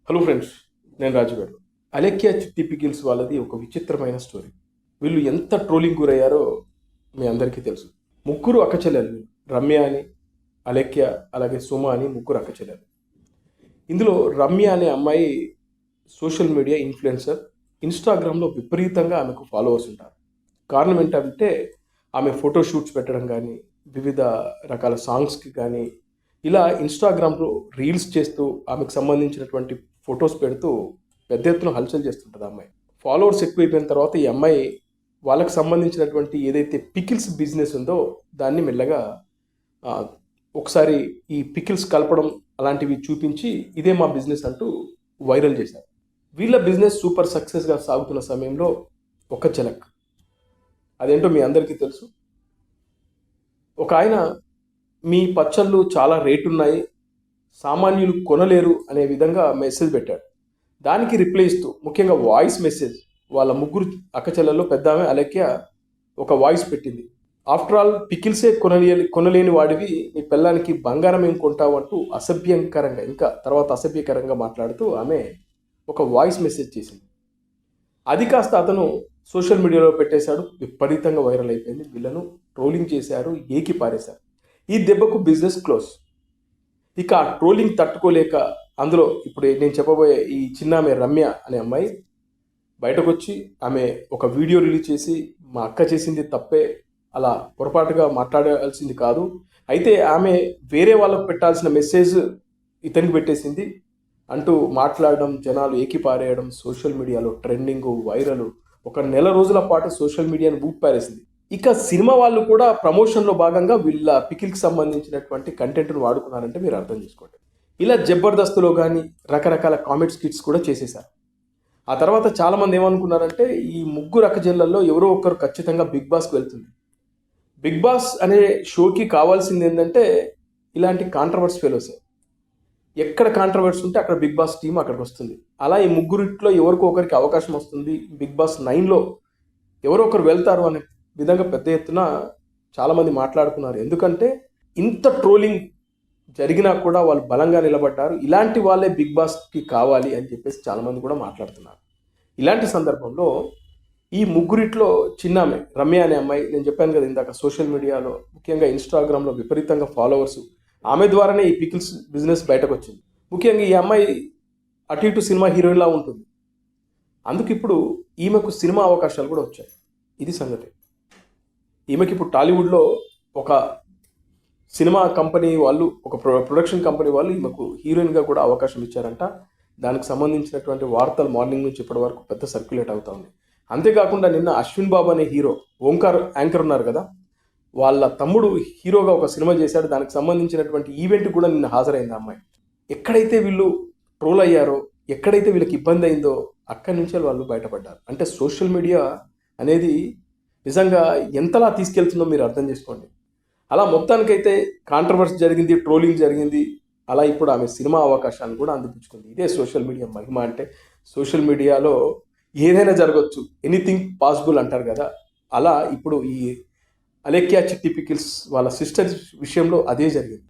Hello friends, నేను రాజు గారు. అలెక్యా చిట్టి పికిల్స్ వాళ్ళది ఒక విచిత్రమైన స్టోరీ. వీళ్ళు ఎంత ట్రోలింగ్ గురయ్యారో మీ అందరికీ తెలుసు. ముగ్గురు అక్కచెల్లెలు, రమ్య అని, అలెక్య, అలాగే సుమ అని ముగ్గురు అక్కచెల్లెలు. ఇందులో రమ్య అనే అమ్మాయి సోషల్ మీడియా ఇన్ఫ్లుయెన్సర్. ఇన్స్టాగ్రామ్లో విపరీతంగా ఆమెకు ఫాలోవర్స్ ఉంటారు. కారణం ఏంటంటే ఆమె ఫోటోషూట్స్ పెట్టడం కానీ, వివిధ రకాల సాంగ్స్కి కానీ, ఇలా ఇన్స్టాగ్రామ్లో రీల్స్ చేస్తూ ఆమెకు సంబంధించినటువంటి ఫొటోస్ పెడుతూ పెద్ద ఎత్తున హల్చల్ చేస్తుంటుంది అమ్మాయి. ఫాలోవర్స్ ఎక్కువైపోయిన తర్వాత ఈ అమ్మాయి వాళ్ళకి సంబంధించినటువంటి ఏదైతే పికిల్స్ బిజినెస్ ఉందో దాన్ని మెల్లగా ఒకసారి ఈ పికిల్స్ కలపడం అలాంటివి చూపించి ఇదే మా బిజినెస్ అంటూ వైరల్ చేశారు. వీళ్ళ బిజినెస్ సూపర్ సక్సెస్గా సాగుతున్న సమయంలో ఒక ఝలక్ అదేంటో మీ అందరికీ తెలుసు. ఒక ఆయన మీ పచ్చళ్ళు చాలా రేటు ఉన్నాయి, సామాన్యులు కొనలేరు అనే విధంగా మెసేజ్ పెట్టాడు. దానికి రిప్లై ఇస్తూ ముఖ్యంగా వాయిస్ మెసేజ్ వాళ్ళ ముగ్గురు అక్కచెల్లెల్లో పెద్ద ఆమె అలెక్య ఒక వాయిస్ పెట్టింది. ఆఫ్టర్ ఆల్ పికిల్సే కొనలేని వాడివి నీ పిల్లానికి బంగారం ఏం కొంటావు అంటూ అసభ్యంకరంగా, ఇంకా తర్వాత అసభ్యకరంగా మాట్లాడుతూ ఆమె ఒక వాయిస్ మెసేజ్ చేసింది. అది కాస్త అతను సోషల్ మీడియాలో పెట్టేశాడు. విపరీతంగా వైరల్ అయిపోయింది. వీళ్ళను ట్రోలింగ్ చేశారు, ఏకి పారేశారు. ఈ దెబ్బకు బిజినెస్ క్లోజ్. ఇక ఆ ట్రోలింగ్ తట్టుకోలేక అందులో ఇప్పుడు నేను చెప్పబోయే ఈ చిన్న ఆమె రమ్య అనే అమ్మాయి బయటకు వచ్చి ఆమె ఒక వీడియో రిలీజ్ చేసి మా అక్క చేసింది తప్పే, అలా పొరపాటుగా మాట్లాడాల్సింది కాదు, అయితే ఆమె వేరే వాళ్ళకు పెట్టాల్సిన మెసేజ్ ఇతనికి పెట్టేసింది అంటూ మాట్లాడడం, జనాలు ఏకిపారేయడం, సోషల్ మీడియాలో ట్రెండింగ్, వైరల్, ఒక నెల రోజుల పాటు సోషల్ మీడియాను ఊపిపారేసింది. ఇక సినిమా వాళ్ళు కూడా ప్రమోషన్లో భాగంగా వీళ్ళ పికిల్కి సంబంధించినటువంటి కంటెంట్ను వాడుకున్నారంటే మీరు అర్థం చేసుకోండి. ఇలా జబర్దస్త్లో కానీ రకరకాల కామెడీ స్కిట్స్ కూడా చేసేసారు. ఆ తర్వాత చాలామంది ఏమనుకున్నారంటే ఈ ముగ్గురు అక్కచెల్లెల్లో ఎవరో ఒకరు ఖచ్చితంగా బిగ్ బాస్కి వెళ్తుంది. బిగ్ బాస్ అనే షోకి కావాల్సింది ఏంటంటే ఇలాంటి కాంట్రవర్సీ ఫెలోసే. ఎక్కడ కాంట్రవర్సీ ఉంటే అక్కడ బిగ్ బాస్ టీం అక్కడికి వస్తుంది. అలా ఈ ముగ్గురిట్లో ఎవరికో ఒకరికి అవకాశం వస్తుంది. బిగ్ బాస్ 9లో ఎవరో ఒకరు వెళ్తారు అనే విధంగా పెద్ద ఎత్తున చాలామంది మాట్లాడుకున్నారు. ఎందుకంటే ఇంత ట్రోలింగ్ జరిగినా కూడా వాళ్ళు బలంగా నిలబడ్డారు. ఇలాంటి వాళ్ళే బిగ్ బాస్కి కావాలి అని చెప్పేసి చాలామంది కూడా మాట్లాడుతున్నారు. ఇలాంటి సందర్భంలో ఈ ముగ్గురిట్లో చిన్నామె రమ్య అనే అమ్మాయి, నేను చెప్పాను కదా ఇందాక, సోషల్ మీడియాలో ముఖ్యంగా ఇన్స్టాగ్రామ్లో విపరీతంగా ఫాలోవర్స్, ఆమె ద్వారానే ఈ పికిల్స్ బిజినెస్ బయటకు వచ్చింది. ముఖ్యంగా ఈ అమ్మాయి అటు ఇటు సినిమా హీరోయిన్లా ఉంటుంది. అందుకు ఇప్పుడు ఈమెకు సినిమా అవకాశాలు కూడా వచ్చాయి. ఇది సంగతి. ఈమెకి ఇప్పుడు టాలీవుడ్లో ఒక సినిమా కంపెనీ వాళ్ళు, ఒక ప్రొడక్షన్ కంపెనీ వాళ్ళు ఈమెకు హీరోయిన్గా కూడా అవకాశం ఇచ్చారంట. దానికి సంబంధించినటువంటి వార్తలు మార్నింగ్ నుంచి ఇప్పటి వరకు పెద్ద సర్క్యులేట్ అవుతా ఉంది. అంతేకాకుండా నిన్న అశ్విన్ బాబు అనే హీరో, ఓంకార్ యాంకర్ ఉన్నారు కదా, వాళ్ళ తమ్ముడు హీరోగా ఒక సినిమా చేశాడు. దానికి సంబంధించినటువంటి ఈవెంట్ కూడా నిన్న హాజరైంది అమ్మాయి. ఎక్కడైతే వీళ్ళు ట్రోల్ అయ్యారో, ఎక్కడైతే వీళ్ళకి ఇబ్బంది అయిందో అక్కడి నుంచే వాళ్ళు బయటపడ్డారు. అంటే సోషల్ మీడియా అనేది నిజంగా ఎంతలా తీసుకెళ్తుందో మీరు అర్థం చేసుకోండి. అలా మొత్తానికైతే కాంట్రవర్సీ జరిగింది, ట్రోలింగ్ జరిగింది. అలా ఇప్పుడు ఆమె సినిమా అవకాశాన్ని కూడా అందిపుచ్చుకుంది. ఇదే సోషల్ మీడియా మహిమ అంటే. సోషల్ మీడియాలో ఏదైనా జరగవచ్చు, ఎనీథింగ్ పాసిబుల్ అంటారు కదా. అలా ఇప్పుడు ఈ అలెక్యా చిట్టి పికిల్స్ వాళ్ళ సిస్టర్ విషయంలో అదే జరిగింది.